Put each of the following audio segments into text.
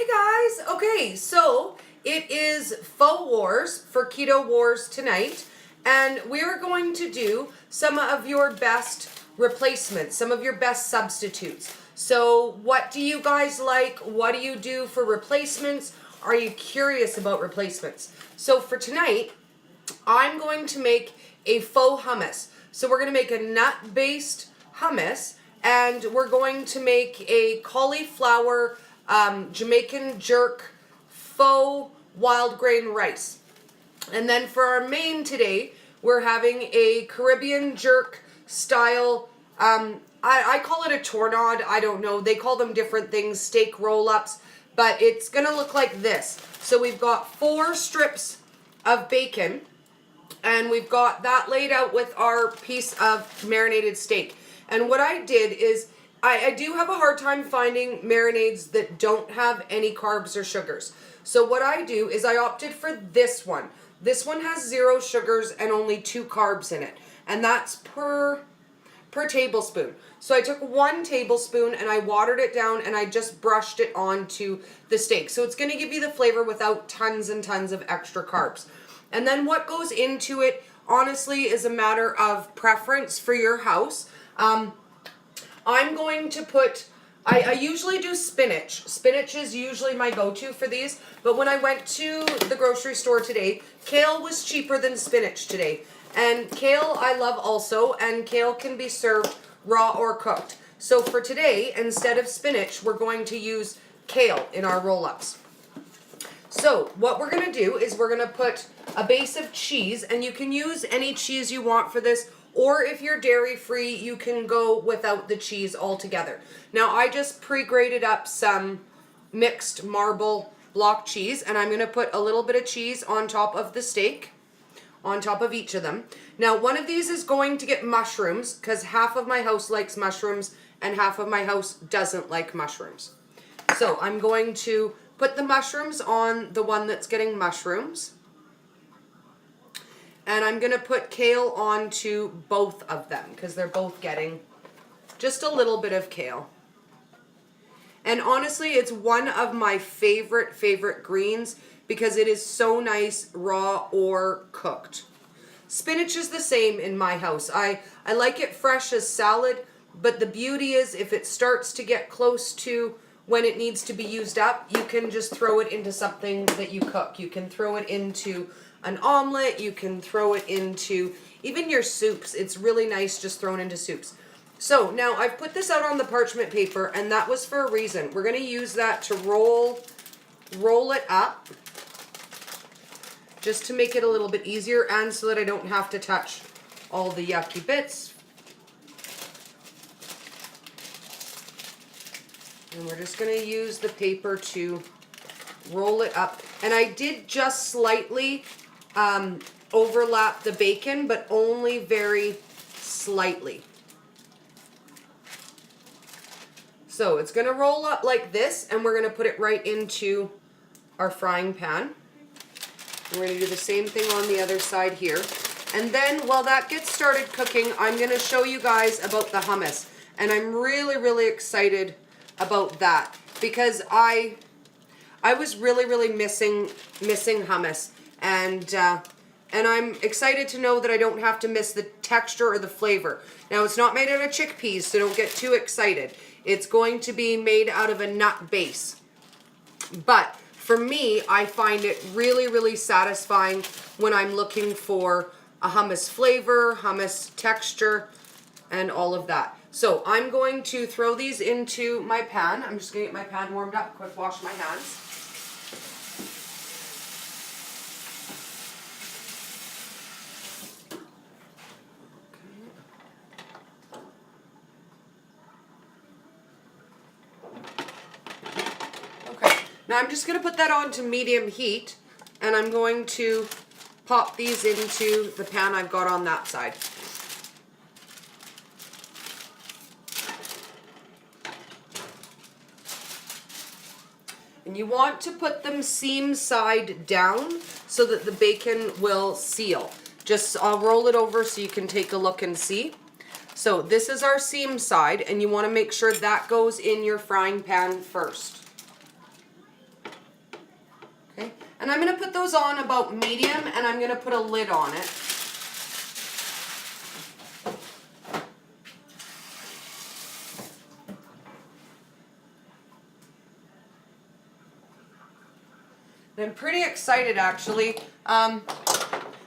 Hey guys, okay, so it is Faux Wars for Keto Wars tonight, and we're going to do some of your best replacements, some of your best substitutes. So what do you guys like? What do you do for replacements? Are you curious about replacements? So for tonight, I'm going to make a faux hummus. So we're going to make a nut-based hummus, and we're going to make a cauliflower Jamaican Jerk faux wild grain rice. And then for our main today, we're having a Caribbean jerk style, I call it a tourneau, I don't know, they call them different things, steak roll-ups, but it's going to look like this. So we've got 4 strips of bacon, and we've got that laid out with our piece of marinated steak. And what I did is, I do have a hard time finding marinades that don't have any carbs or sugars. So what I do is I opted for this one. This one has 0 sugars and only 2 carbs in it. And that's per tablespoon. So I took 1 tablespoon and I watered it down and I just brushed it onto the steak. So it's going to give you the flavor without tons and tons of extra carbs. And then what goes into it, honestly, is a matter of preference for your house. I'm going to put, I usually do spinach. Spinach is usually my go-to for these, but when I went to the grocery store today, kale was cheaper than spinach today. And kale I love also, and kale can be served raw or cooked. So for today, instead of spinach, we're going to use kale in our roll-ups. So what we're going to do is we're going to put a base of cheese, and you can use any cheese you want for this, or if you're dairy-free, you can go without the cheese altogether. Now, I just pre-grated up some mixed marble block cheese, and I'm going to put a little bit of cheese on top of the steak, on top of each of them. Now, one of these is going to get mushrooms, because half of my house likes mushrooms, and half of my house doesn't like mushrooms. So, I'm going to put the mushrooms on the one that's getting mushrooms. And I'm going to put kale onto both of them because they're both getting just a little bit of kale. And honestly, it's one of my favorite greens because it is so nice raw or cooked. Spinach is the same in my house. I like it fresh as salad, but the beauty is if it starts to get close to when it needs to be used up, you can just throw it into something that you cook. You can throw it into an omelet, you can throw it into even your soups. It's really nice just thrown into soups. So now I've put this out on the parchment paper, and that was for a reason. We're going to use that to roll it up just to make it a little bit easier and so that I don't have to touch all the yucky bits. And we're just going to use the paper to roll it up. And I did just slightly overlap the bacon, but only very slightly. So it's going to roll up like this, and we're going to put it right into our frying pan. And we're going to do the same thing on the other side here. And then while that gets started cooking, I'm going to show you guys about the hummus. And I'm really excited about that because I was really missing hummus, and I'm excited to know that I don't have to miss the texture or the flavor. Now, it's not made out of chickpeas, so don't get too excited. It's going to be made out of a nut base. But for me, I find it really satisfying when I'm looking for a hummus flavor, hummus texture, and all of that. So I'm going to throw these into my pan. I'm just going to get my pan warmed up, quick wash my hands. Now I'm just going to put that on to medium heat, and I'm going to pop these into the pan I've got on that side. And you want to put them seam side down so that the bacon will seal. I'll roll it over so you can take a look and see. So this is our seam side, and you want to make sure that goes in your frying pan first. And I'm going to put those on about medium, and I'm going to put a lid on it. I'm pretty excited, actually. I'm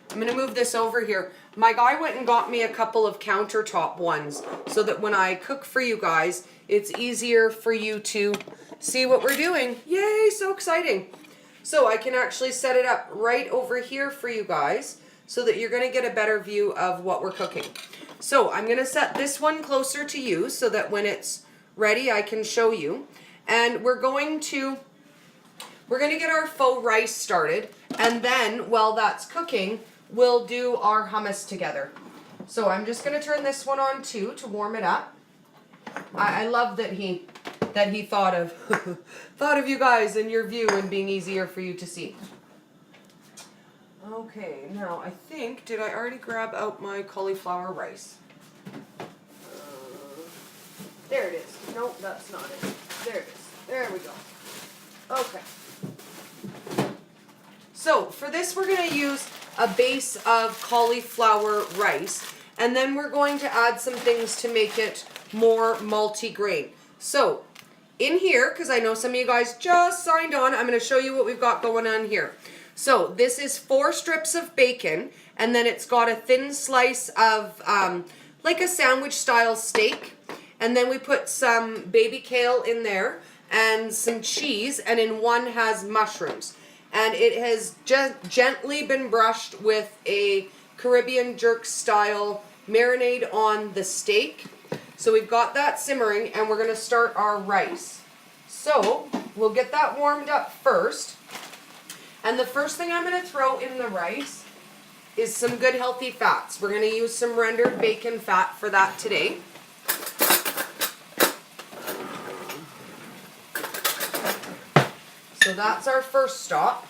going to move this over here. My guy went and got me a couple of countertop ones so that when I cook for you guys, it's easier for you to see what we're doing. Yay, so exciting. So I can actually set it up right over here for you guys so that you're going to get a better view of what we're cooking. So I'm going to set this one closer to you so that when it's ready, I can show you. And we're going to get our faux rice started, and then while that's cooking, we'll do our hummus together. So I'm just going to turn this one on too to warm it up. I love that he thought of you guys and your view and being easier for you to see. Okay, now I think, did I already grab out my cauliflower rice? There it is. Nope, that's not it. There it is. There we go. Okay. So for this, we're going to use a base of cauliflower rice, and then we're going to add some things to make it more multi-grain. So in here, because I know some of you guys just signed on, I'm going to show you what we've got going on here. So this is 4 strips of bacon, and then it's got a thin slice of like a sandwich style steak, and then we put some baby kale in there and some cheese, and in one has mushrooms. And it has just gently been brushed with a Caribbean jerk style marinade on the steak. So we've got that simmering, and we're going to start our rice. So we'll get that warmed up first. And the first thing I'm going to throw in the rice is some good healthy fats. We're going to use some rendered bacon fat for that today. So that's our first stop.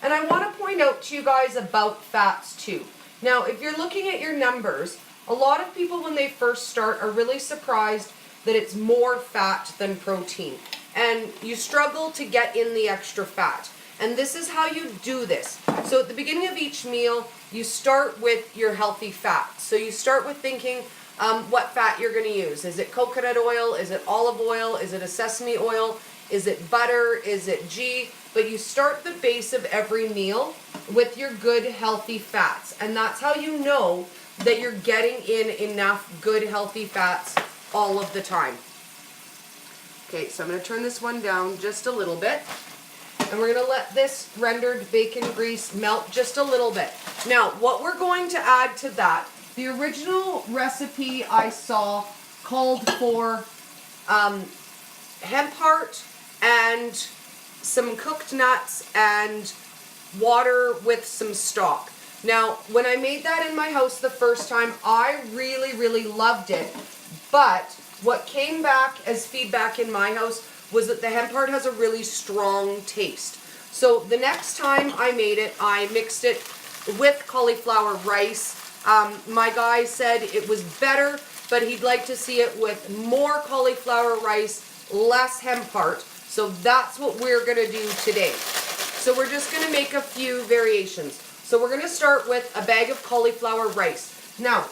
And I want to point out to you guys about fats too. Now, if you're looking at your numbers, a lot of people when they first start are really surprised that it's more fat than protein. And you struggle to get in the extra fat. And this is how you do this. So at the beginning of each meal, you start with your healthy fat. So you start with thinking, what fat you're going to use. Is it coconut oil? Is it olive oil? Is it a sesame oil? Is it butter? Is it ghee? But you start the base of every meal with your good healthy fats. And that's how you know that you're getting in enough good healthy fats all of the time. Okay, so I'm going to turn this one down just a little bit. And we're going to let this rendered bacon grease melt just a little bit. Now, what we're going to add to that, the original recipe I saw called for hemp heart and some cooked nuts and water with some stock. Now, when I made that in my house the first time, I really, really loved it. But what came back as feedback in my house was that the hemp heart has a really strong taste. So the next time I made it, I mixed it with cauliflower rice. My guy said it was better, but he'd like to see it with more cauliflower rice, less hemp heart. So that's what we're going to do today. So we're just going to make a few variations. So we're going to start with a bag of cauliflower rice. Now,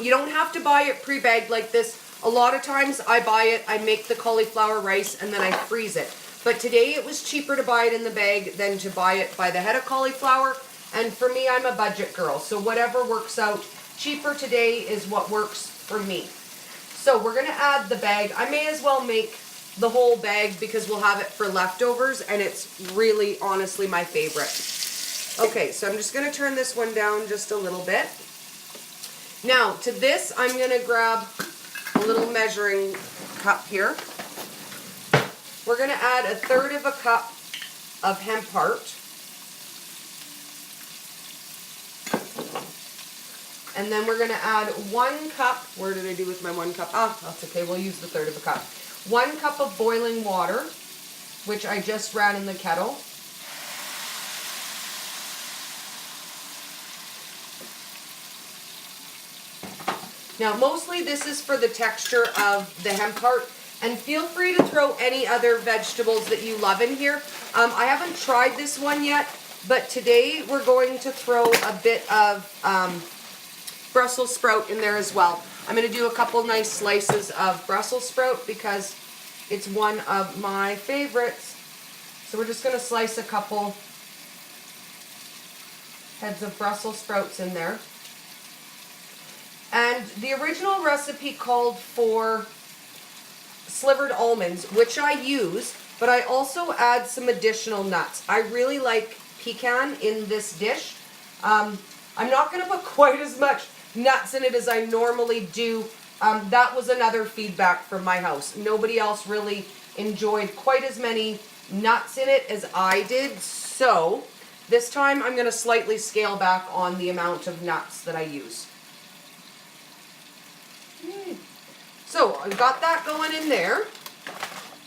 you don't have to buy it pre-bagged like this. A lot of times I buy it, I make the cauliflower rice, and then I freeze it. But today it was cheaper to buy it in the bag than to buy it by the head of cauliflower. And for me, I'm a budget girl, so whatever works out cheaper today is what works for me. So we're going to add the bag. I may as well make the whole bag because we'll have it for leftovers, and it's really, honestly, my favorite. Okay, so I'm just going to turn this one down just a little bit. Now, to this, I'm going to grab a little measuring cup here. We're going to add 1/3 cup of hemp heart. And then we're going to add 1 cup, where did I do with my 1 cup? Ah, that's okay, we'll use the 1/3 cup. 1 cup of boiling water, which I just ran in the kettle. Now, mostly this is for the texture of the hemp heart, And feel free to throw any other vegetables that you love in here. I haven't tried this one yet, but today we're going to throw a bit of Brussels sprout in there as well. I'm going to do a couple nice slices of Brussels sprout because it's one of my favorites. So we're just going to slice a couple heads of Brussels sprouts in there. And the original recipe called for slivered almonds, which I use, but I also add some additional nuts. I really like pecan in this dish. I'm not going to put quite as much nuts in it as I normally do. That was another feedback from my house. Nobody else really enjoyed quite as many nuts in it as I did, so this time I'm going to slightly scale back on the amount of nuts that I use. So I've got that going in there,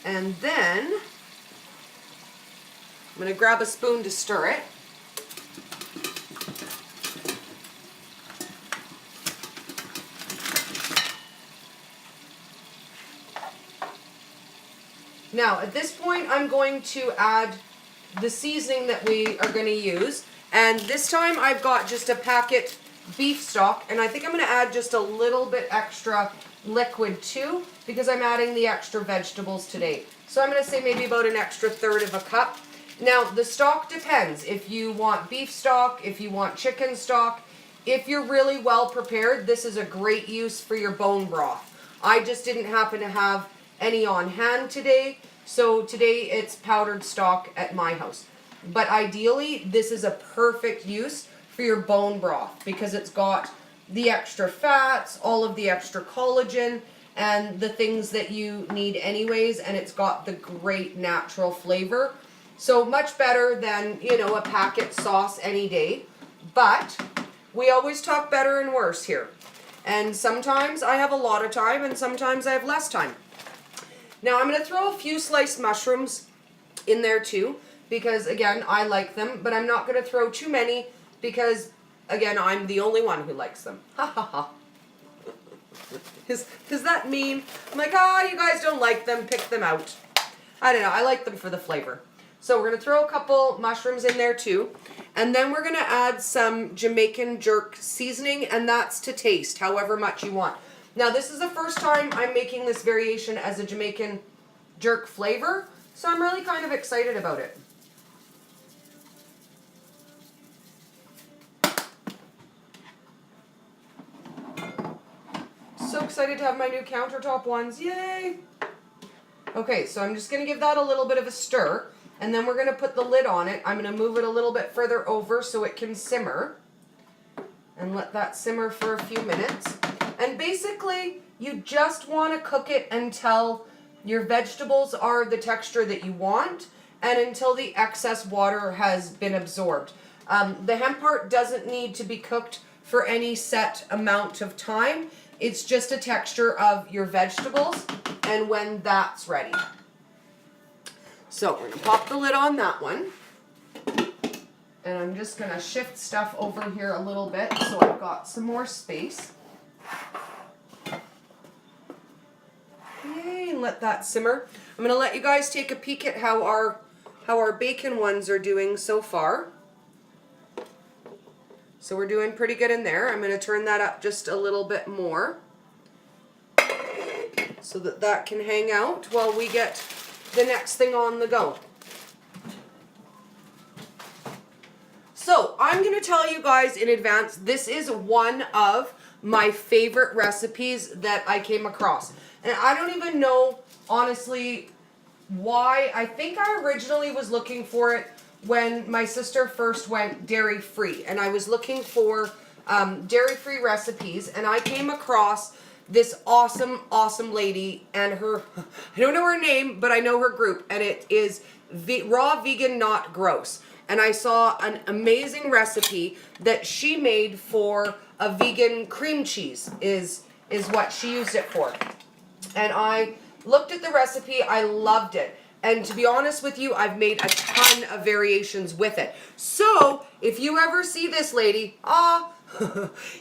and then I'm going to grab a spoon to stir it. Now at this point I'm going to add the seasoning that we are going to use, and this time I've got just a packet beef stock, and I think I'm going to add just a little bit extra liquid too because I'm adding the extra vegetables today. So I'm going to say maybe about an extra third of a cup. Now the stock depends if you want beef stock, if you want chicken stock. If you're really well prepared, this is a great use for your bone broth. I just didn't happen to have any on hand today, so today it's powdered stock at my house. But ideally this is a perfect use for your bone broth because it's got the extra fats, all of the extra collagen, and the things that you need anyways, and it's got the great natural flavor. So much better than, you know, a packet sauce any day. But we always talk better and worse here. And sometimes I have a lot of time and sometimes I have less time. Now I'm going to throw a few sliced mushrooms in there too because, again, I like them, but I'm not going to throw too many because, again, I'm the only one who likes them. Ha ha ha. Is that mean? I'm like, you guys don't like them, pick them out. I don't know, I like them for the flavor. So we're going to throw a couple mushrooms in there too. And then we're going to add some Jamaican Jerk seasoning, and that's to taste, however much you want. Now this is the first time I'm making this variation as a Jamaican Jerk flavor, so I'm really kind of excited about it. So excited to have my new countertop ones. Yay! Okay, so I'm just going to give that a little bit of a stir, and then we're going to put the lid on it. I'm going to move it a little bit further over so it can simmer, and let that simmer for a few minutes. And basically, you just want to cook it until your vegetables are the texture that you want, and until the excess water has been absorbed. The hemp part doesn't need to be cooked for any set amount of time. It's just a texture of your vegetables and when that's ready. So we're going to pop the lid on that one. And I'm just going to shift stuff over here a little bit so I've got some more space. Yay, and let that simmer. I'm going to let you guys take a peek at how our bacon ones are doing so far. So we're doing pretty good in there. I'm going to turn that up just a little bit more so that that can hang out while we get the next thing on the go. So I'm going to tell you guys in advance, this is one of my favorite recipes that I came across. And I don't even know, honestly, why. I think I originally was looking for it when my sister first went dairy-free, and I was looking for dairy-free recipes, and I came across this awesome lady and her, I don't know her name, but I know her group, and it is Raw Vegan Not Gross. And I saw an amazing recipe that she made for a vegan cream cheese is what she used it for. And I looked at the recipe, I loved it. And to be honest with you, I've made a ton of variations with it. So, if you ever see this lady,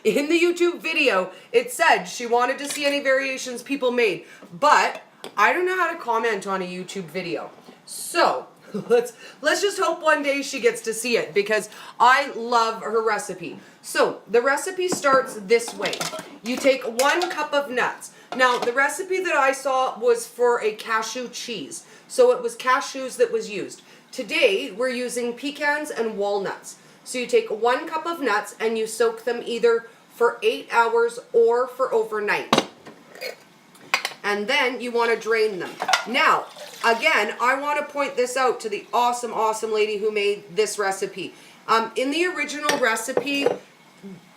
in the YouTube video, it said she wanted to see any variations people made. But I don't know how to comment on a YouTube video. So let's just hope one day she gets to see it because I love her recipe. So the recipe starts this way. You take 1 cup of nuts. Now the recipe that I saw was for a cashew cheese. So it was cashews that was used. Today we're using pecans and walnuts. So you take 1 cup of nuts and you soak them either for 8 hours or for overnight. And then you want to drain them. Now, again, I want to point this out to the awesome, awesome lady who made this recipe. In the original recipe,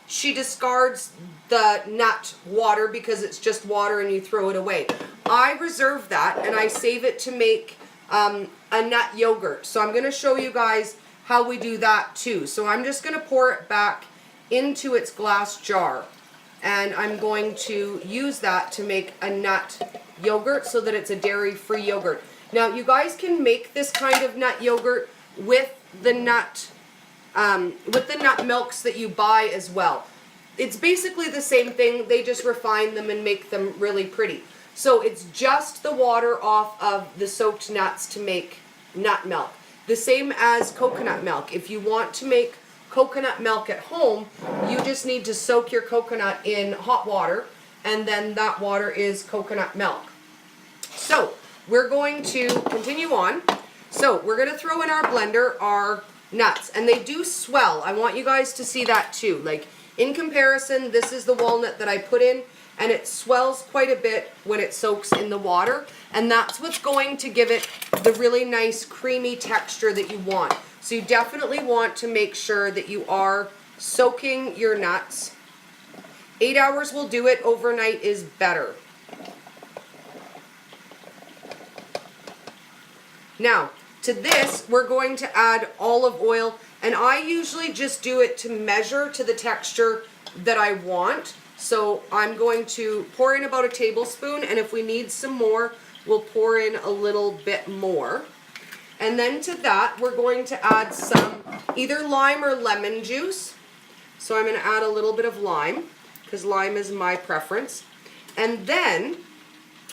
she discards the nut water because it's just water and you throw it away. I reserve that and I save it to make a nut yogurt. So I'm going to show you guys how we do that too. So I'm just going to pour it back into its glass jar. And I'm going to use that to make a nut yogurt so that it's a dairy-free yogurt. Now, you guys can make this kind of nut yogurt with the nut milks that you buy as well. It's basically the same thing. They just refine them and make them really pretty. So it's just the water off of the soaked nuts to make nut milk. The same as coconut milk. If you want to make coconut milk at home, you just need to soak your coconut in hot water and then that water is coconut milk. So we're going to continue on. So we're going to throw in our blender our nuts and they do swell. I want you guys to see that too. Like in comparison, this is the walnut that I put in and it swells quite a bit when it soaks in the water, and that's what's going to give it the really nice creamy texture that you want. So you definitely want to make sure that you are soaking your nuts. 8 hours will do it. Overnight is better. Now, to this, we're going to add olive oil, and I usually just do it to measure to the texture that I want. So I'm going to pour in about a tablespoon, and if we need some more, we'll pour in a little bit more. And then to that, we're going to add some either lime or lemon juice. So I'm going to add a little bit of lime, because lime is my preference. And then,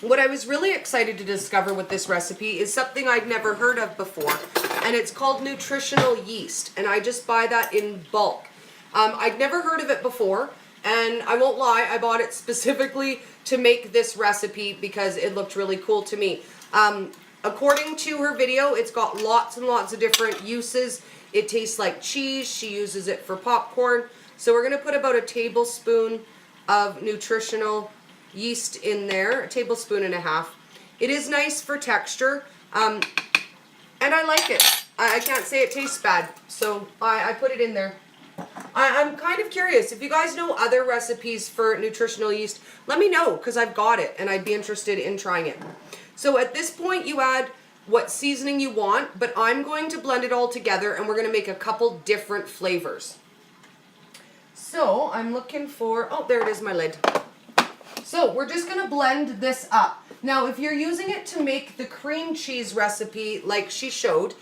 what I was really excited to discover with this recipe is something I'd never heard of before, and it's called nutritional yeast, and I just buy that in bulk. I'd never heard of it before, and I won't lie, I bought it specifically to make this recipe because it looked really cool to me. According to her video, it's got lots and lots of different uses. It tastes like cheese. She uses it for popcorn. So we're going to put about a tablespoon of nutritional yeast in there, a tablespoon and a half. It is nice for texture, and I like it. I can't say it tastes bad, so I put it in there. I'm kind of curious, if you guys know other recipes for nutritional yeast, let me know, because I've got it, and I'd be interested in trying it. So at this point, you add what seasoning you want, but I'm going to blend it all together, and we're going to make a couple different flavors. So I'm looking for, oh, there it is, my lid. So we're just going to blend this up. Now, if you're using it to make the cream cheese recipe like she showed,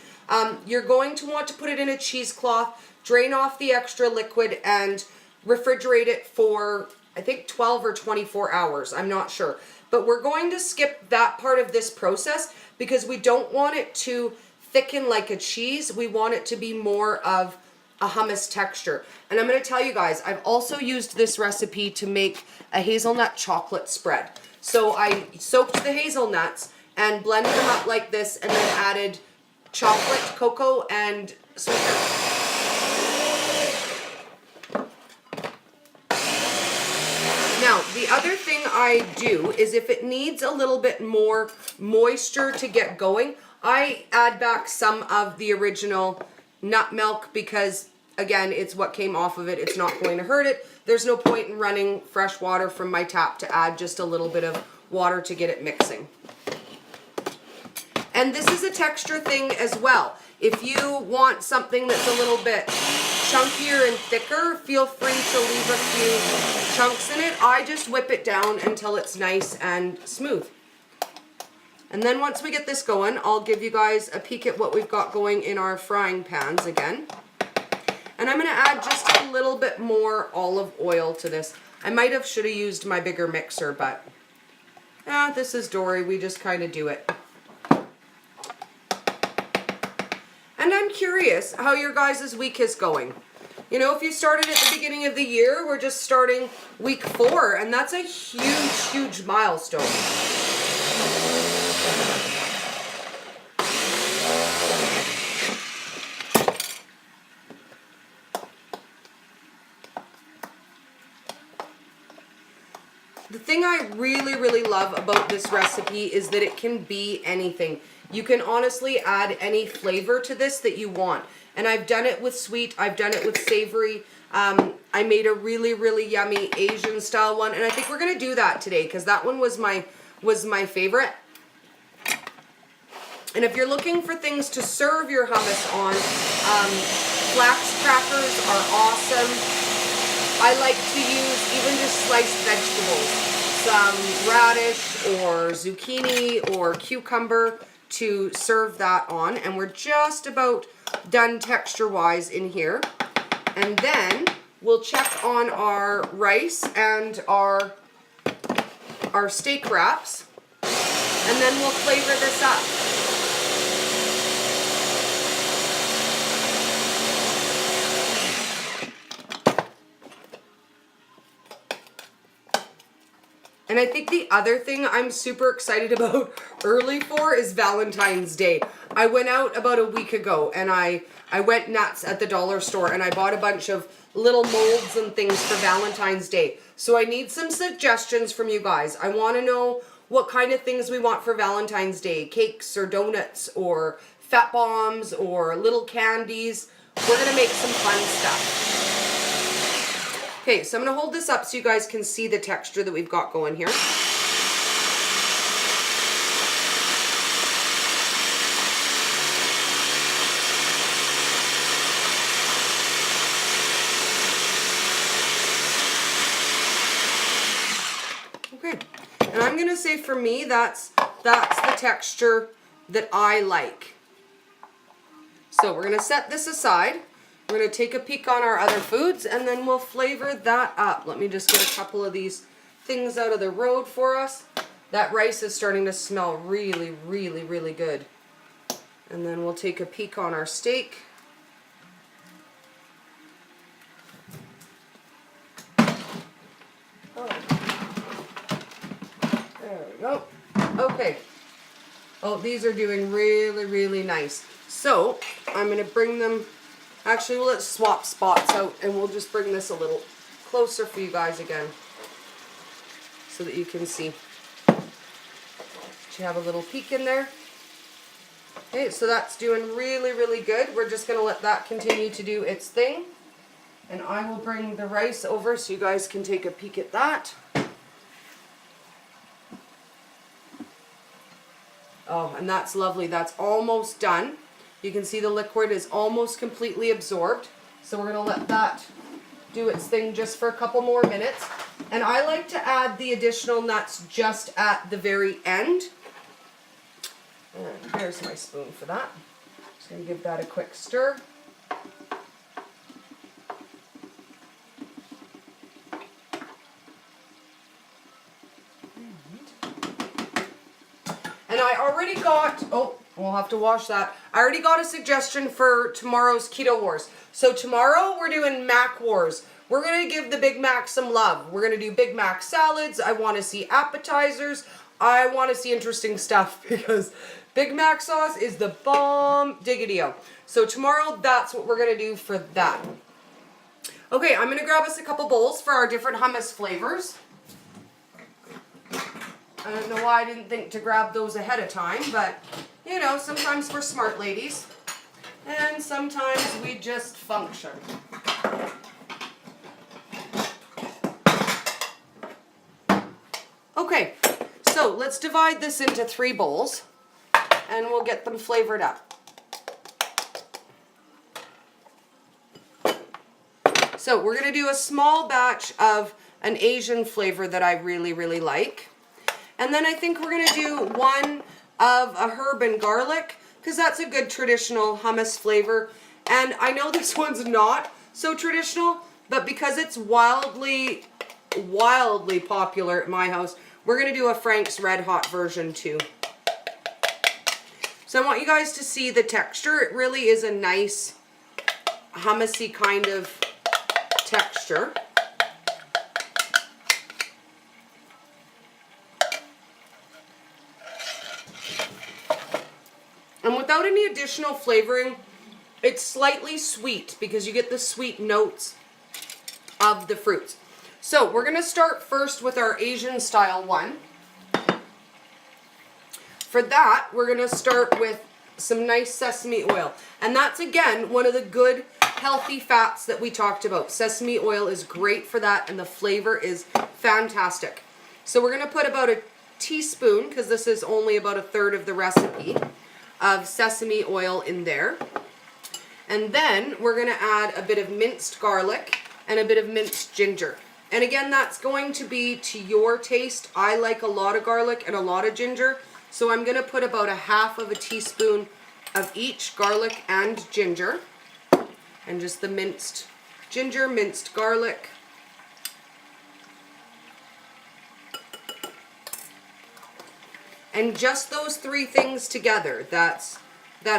you're going to want to put it in a cheesecloth, drain off the extra liquid, and refrigerate it for, I think, 12 or 24 hours. I'm not sure. But we're going to skip that part of this process because we don't want it to thicken like a cheese. We want it to be more of a hummus texture. And I'm going to tell you guys, I've also used this recipe to make a hazelnut chocolate spread. So I soaked the hazelnuts and blended them up like this and then added chocolate, cocoa, and sweetener. Now, the other thing I do is if it needs a little bit more moisture to get going, I add back some of the original nut milk because, again, it's what came off of it. It's not going to hurt it. There's no point in running fresh water from my tap to add just a little bit of water to get it mixing. And this is a texture thing as well. If you want something that's a little bit chunkier and thicker, feel free to leave a few chunks in it. I just whip it down until it's nice and smooth. And then once we get this going, I'll give you guys a peek at what we've got going in our frying pans again. And I'm going to add just a little bit more olive oil to this. I should have used my bigger mixer, but This is Dory, we just kind of do it. And I'm curious how your guys' week is going. You know, if you started at the beginning of the year, we're just starting week 4, and that's a huge, huge milestone. The thing I really, really love about this recipe is that it can be anything. You can honestly add any flavor to this that you want. And I've done it with sweet, I've done it with savory. I made a really, really yummy Asian style one, and I think we're gonna do that today because that one was my favorite. And if you're looking for things to serve your hummus on, flax crackers are awesome. I like to use even just sliced vegetables, some radish or zucchini or cucumber to serve that on. And we're just about done texture-wise in here. And then we'll check on our rice and our steak wraps. And then we'll flavor this up. And I think the other thing I'm super excited about early for is Valentine's Day. I went out about a week ago and I went nuts at the dollar store and I bought a bunch of little molds and things for Valentine's Day. So I need some suggestions from you guys. I want to know what kind of things we want for Valentine's Day. Cakes or donuts or fat bombs or little candies. We're going to make some fun stuff. Okay, so I'm going to hold this up so you guys can see the texture that we've got going here. Okay, and I'm going to say for me, that's the texture that I like. So we're going to set this aside. We're going to take a peek on our other foods and then we'll flavor that up. Let me just get a couple of these things out of the road for us. That rice is starting to smell really, really, really good. And then we'll take a peek on our steak. Oh. There we go. Okay. Oh, these are doing really, really nice. So I'm going to bring them. Actually, let's swap spots out and we'll just bring this a little closer for you guys again so that you can see. Did you have a little peek in there? Okay, so that's doing really, really good. We're just going to let that continue to do its thing. And I will bring the rice over so you guys can take a peek at that. Oh, and that's lovely. That's almost done. You can see the liquid is almost completely absorbed. So we're going to let that do its thing just for a couple more minutes. And I like to add the additional nuts just at the very end. And here's my spoon for that. Just going to give that a quick stir. And I already got, oh, we'll have to wash that. I already got a suggestion for tomorrow's Keto Wars. So tomorrow we're doing Mac Wars. We're going to give the Big Mac some love. We're going to do Big Mac salads. I want to see appetizers. I want to see interesting stuff because Big Mac sauce is the bomb diggity-o. So tomorrow that's what we're going to do for that. Okay, I'm going to grab us a couple bowls for our different hummus flavors. I don't know why I didn't think to grab those ahead of time, but, you know, sometimes we're smart ladies, and sometimes we just function. Okay, so let's divide this into 3 bowls, and we'll get them flavored up. So we're going to do a small batch of an Asian flavor that I really, really like. And then I think we're going to do one of a herb and garlic because that's a good traditional hummus flavor. And I know this one's not so traditional, but because it's wildly popular at my house, we're going to do a Frank's Red Hot version too. So I want you guys to see the texture. It really is a nice hummusy kind of texture. And without any additional flavoring, it's slightly sweet because you get the sweet notes of the fruits. So we're going to start first with our Asian style one. For that, we're going to start with some nice sesame oil. And that's, again, one of the good healthy fats that we talked about. Sesame oil is great for that, and the flavor is fantastic. So we're going to put about a teaspoon, because this is only about a third of the recipe, of sesame oil in there. And then we're going to add a bit of minced garlic and a bit of minced ginger. And again, that's going to be to your taste. I like a lot of garlic and a lot of ginger, so I'm going to put about a half of a teaspoon of each garlic and ginger. And just the minced ginger, minced garlic. And just those three things together, that's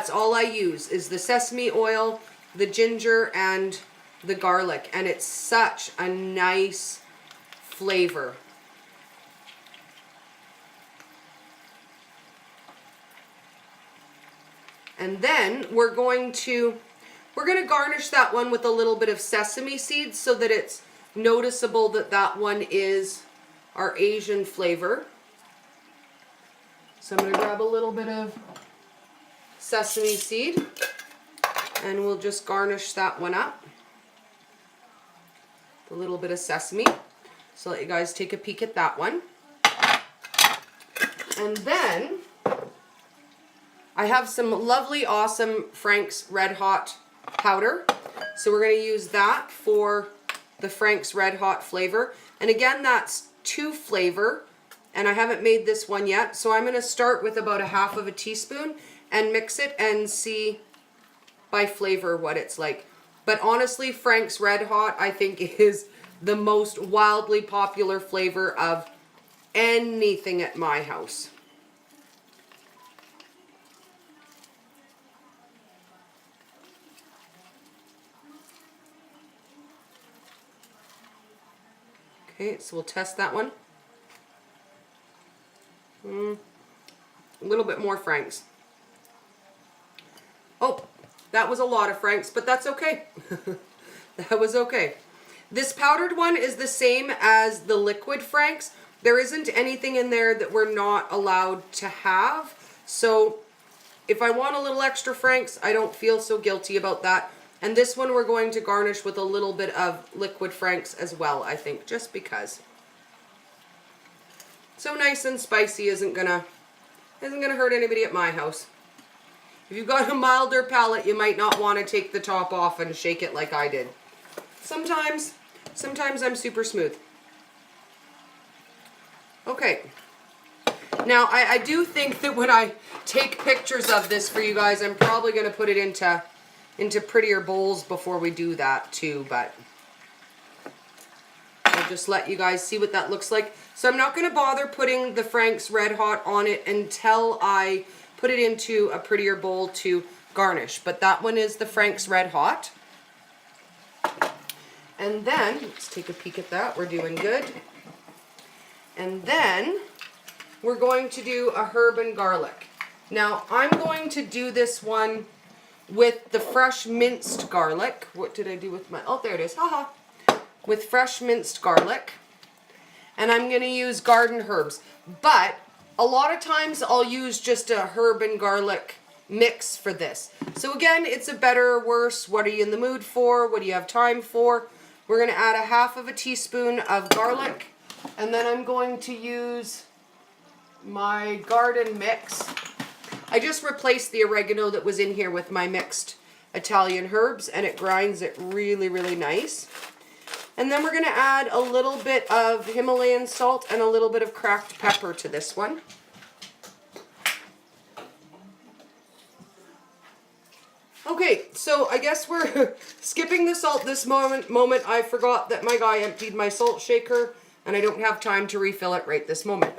all I use, is the sesame oil, the ginger, and the garlic. And it's such a nice flavor. And then we're going to garnish that one with a little bit of sesame seeds so that it's noticeable that that one is our Asian flavor. So I'm going to grab a little bit of sesame seed and we'll just garnish that one up. A little bit of sesame. So let you guys take a peek at that one. And then I have some lovely, awesome Frank's Red Hot powder. So we're going to use that for the Frank's Red Hot flavor. And again, that's 2 flavor. And I haven't made this one yet. So I'm going to start with about a half of a teaspoon and mix it and see by flavor what it's like. But honestly, Frank's Red Hot, I think, is the most wildly popular flavor of anything at my house. Okay, so we'll test that one. A little bit more Frank's. Oh, that was a lot of Frank's, but that's okay. That was okay. This powdered one is the same as the liquid Frank's. There isn't anything in there that we're not allowed to have. So if I want a little extra Frank's, I don't feel so guilty about that. And this one we're going to garnish with a little bit of liquid Frank's as well, I think, just because. So nice and spicy isn't gonna hurt anybody at my house. If you've got a milder palate, you might not want to take the top off and shake it like I did. Sometimes I'm super smooth. Okay. Now, I do think that when I take pictures of this for you guys, I'm probably going to put it into prettier bowls before we do that too, but I'll just let you guys see what that looks like. So I'm not going to bother putting the Frank's Red Hot on it until I put it into a prettier bowl to garnish. But that one is the Frank's Red Hot. And then, let's take a peek at that. We're doing good. And then we're going to do a herb and garlic. Now, I'm going to do this one with the fresh minced garlic. What did I do with my... Oh, there it is. Haha. With fresh minced garlic. And I'm going to use garden herbs. But a lot of times I'll use just a herb and garlic mix for this. So again, it's a better or worse. What are you in the mood for? What do you have time for? We're going to add a half of a teaspoon of garlic. And then I'm going to use my garden mix. I just replaced the oregano that was in here with my mixed Italian herbs, and it grinds it really, really nice. And then we're going to add a little bit of Himalayan salt and a little bit of cracked pepper to this one. Okay, so I guess we're skipping the salt this moment. I forgot that my guy emptied my salt shaker and I don't have time to refill it right this moment.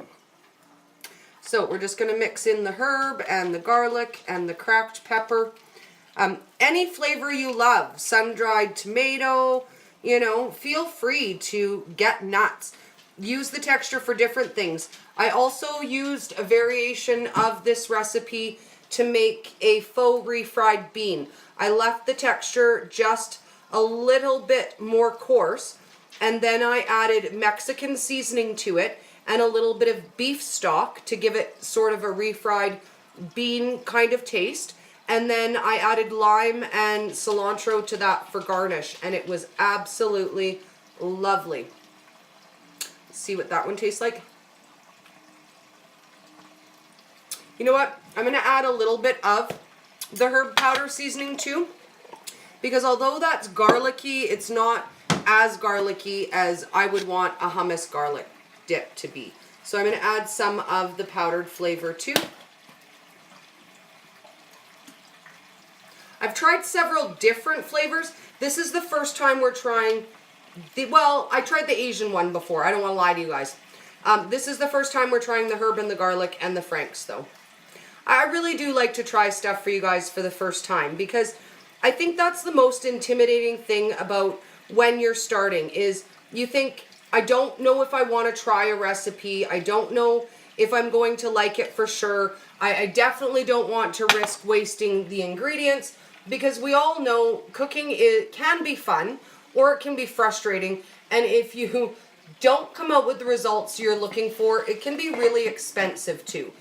So we're just going to mix in the herb and the garlic and the cracked pepper. Any flavor you love, sun-dried tomato, you know, feel free to get nuts. Use the texture for different things. I also used a variation of this recipe to make a faux refried bean. I left the texture just a little bit more coarse, and then I added Mexican seasoning to it and a little bit of beef stock to give it sort of a refried bean kind of taste. And then I added lime and cilantro to that for garnish, and it was absolutely lovely. Let's see what that one tastes like. You know what? I'm going to add a little bit of the herb powder seasoning too, because although that's garlicky, it's not as garlicky as I would want a hummus garlic dip to be. So I'm going to add some of the powdered flavor too. I've tried several different flavors. This is the first time we're trying well, I tried the Asian one before. I don't want to lie to you guys. This is the first time we're trying the herb and the garlic and the Franks though. I really do like to try stuff for you guys for the first time, because I think that's the most intimidating thing about when you're starting is you think, I don't know if I want to try a recipe. I don't know if I'm going to like it for sure. I definitely don't want to risk wasting the ingredients, because we all know cooking can be fun or it can be frustrating. And if you don't come out with the results you're looking for, it can be really expensive too.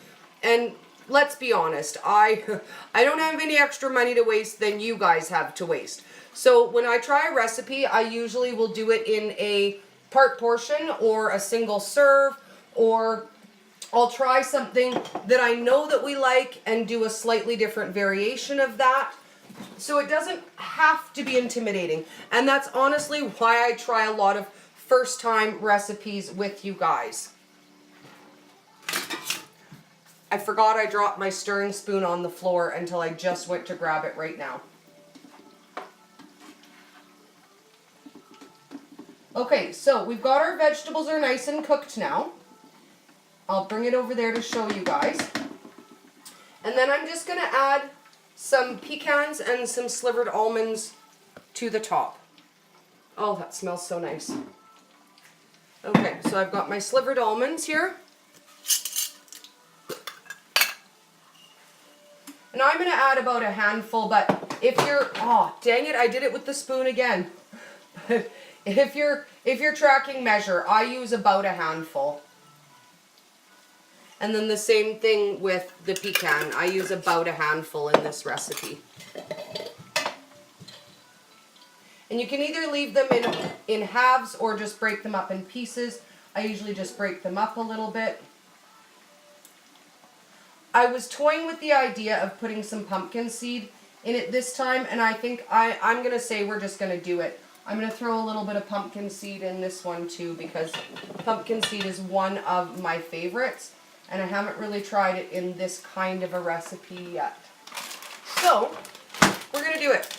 And let's be honest, I don't have any extra money to waste than you guys have to waste. So when I try a recipe, I usually will do it in a part portion or a single serve, or I'll try something that I know that we like and do a slightly different variation of that. So it doesn't have to be intimidating. And that's honestly why I try a lot of first time recipes with you guys. I forgot I dropped my stirring spoon on the floor until I just went to grab it right now. Okay, so we've got our vegetables are nice and cooked now. I'll bring it over there to show you guys. And then I'm just going to add some pecans and some slivered almonds to the top. Oh, that smells so nice. Okay, so I've got my slivered almonds here. And I'm going to add about a handful, but if you're, oh, dang it, I did it with the spoon again. But if you're tracking measure, I use about a handful. And then the same thing with the pecan. I use about a handful in this recipe. And you can either leave them in halves or just break them up in pieces. I usually just break them up a little bit. I was toying with the idea of putting some pumpkin seed in it this time, and I think I'm going to say we're just going to do it. I'm going to throw a little bit of pumpkin seed in this one too, because pumpkin seed is one of my favorites, and I haven't really tried it in this kind of a recipe yet. So, we're going to do it.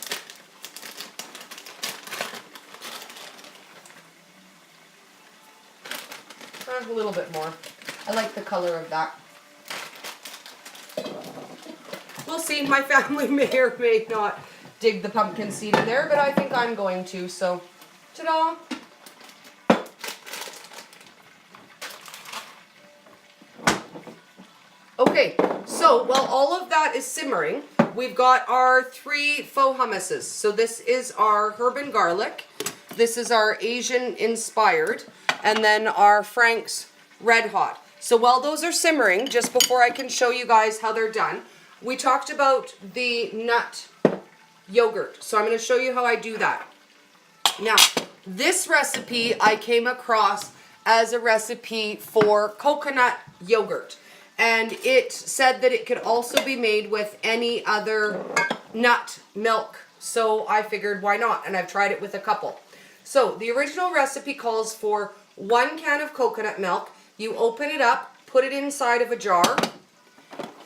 A little bit more. I like the color of that. We'll see. My family may or may not dig the pumpkin seed in there, but I think I'm going to. So, ta-da! Okay, so while all of that is simmering, we've got our 3 faux hummuses. So this is our herb and garlic. This is our Asian inspired. And then our Frank's red hot. So while those are simmering, just before I can show you guys how they're done, we talked about the nut yogurt. So I'm going to show you how I do that. Now, this recipe I came across as a recipe for coconut yogurt. And it said that it could also be made with any other nut milk. So I figured, why not? And I've tried it with a couple. So the original recipe calls for 1 can of coconut milk. You open it up, put it inside of a jar,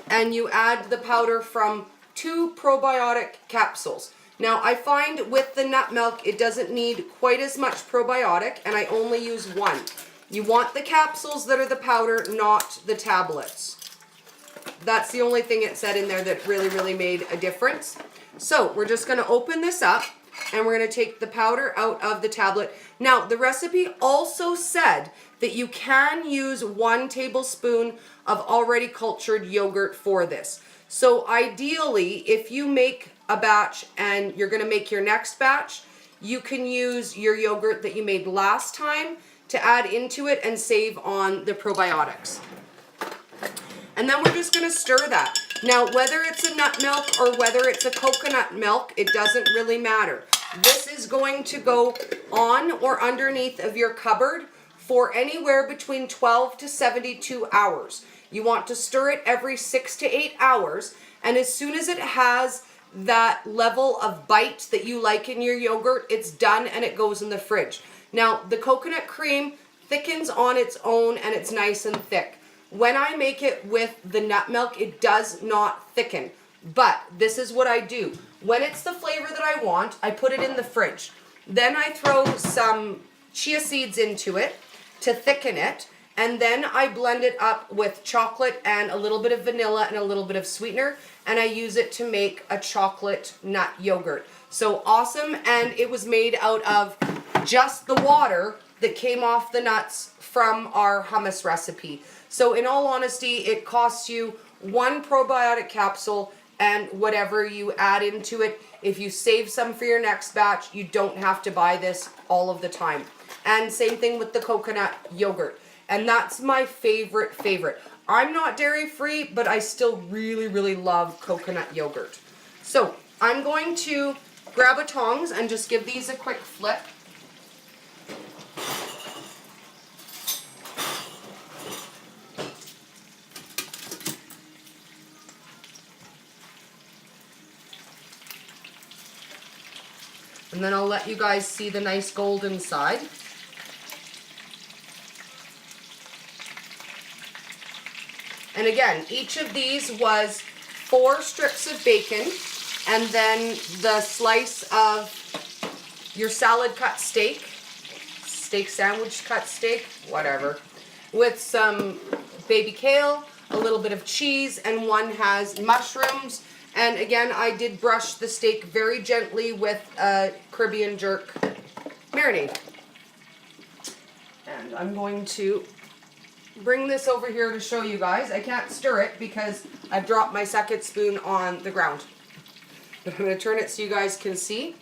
and you add the powder from 2 probiotic capsules. Now I find with the nut milk it doesn't need quite as much probiotic, and I only use 1. You want the capsules that are the powder, not the tablets. That's the only thing it said in there that really, really made a difference. So we're just gonna open this up and we're gonna take the powder out of the tablet. Now, the recipe also said that you can use 1 tablespoon of already cultured yogurt for this. So ideally, if you make a batch and you're gonna make your next batch, you can use your yogurt that you made last time to add into it and save on the probiotics. And then we're just gonna stir that. Now, whether it's a nut milk or whether it's a coconut milk, it doesn't really matter. This is going to go on or underneath of your cupboard for anywhere between 12 to 72 hours. You want to stir it every 6 to 8 hours, and as soon as it has that level of bite that you like in your yogurt, it's done and it goes in the fridge. Now, the coconut cream thickens on its own and it's nice and thick. When I make it with the nut milk, it does not thicken. But this is what I do. When it's the flavor that I want, I put it in the fridge. Then I throw some chia seeds into it to thicken it. And then I blend it up with chocolate and a little bit of vanilla and a little bit of sweetener. And I use it to make a chocolate nut yogurt. So awesome. And it was made out of just the water that came off the nuts from our hummus recipe. So in all honesty, it costs you 1 probiotic capsule and whatever you add into it. If you save some for your next batch, you don't have to buy this all of the time. And same thing with the coconut yogurt. And that's my favorite. I'm not dairy free, but I still really, really love coconut yogurt. So I'm going to grab a tongs and just give these a quick flip. And then I'll let you guys see the nice golden side. And again, each of these was 4 strips of bacon and then the slice of your salad cut steak sandwich cut steak, whatever, with some baby kale, a little bit of cheese, and one has mushrooms. And again, I did brush the steak very gently with a Caribbean jerk marinade. And I'm going to bring this over here to show you guys. I can't stir it because I've dropped my second spoon on the ground. But I'm going to turn it so you guys can see.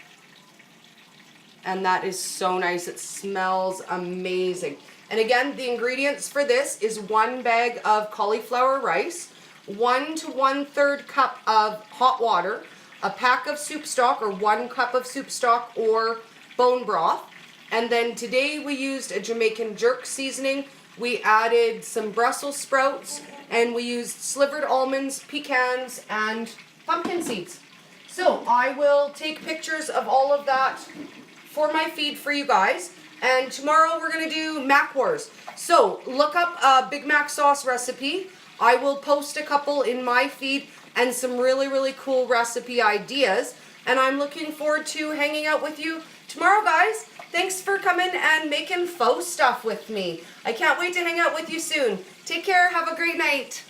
And that is so nice. It smells amazing. And again, the ingredients for this is 1 bag of cauliflower rice, 1 to 1/3 cup of hot water, a pack of soup stock or 1 cup of soup stock or bone broth. And then today we used a Jamaican jerk seasoning. We added some Brussels sprouts and we used slivered almonds, pecans, and pumpkin seeds. So I will take pictures of all of that for my feed for you guys. And tomorrow we're going to do Mac Wars. So look up a Big Mac sauce recipe. I will post a couple in my feed and some really, really cool recipe ideas. And I'm looking forward to hanging out with you tomorrow, guys. Thanks for coming and making faux stuff with me. I can't wait to hang out with you soon. Take care. Have a great night.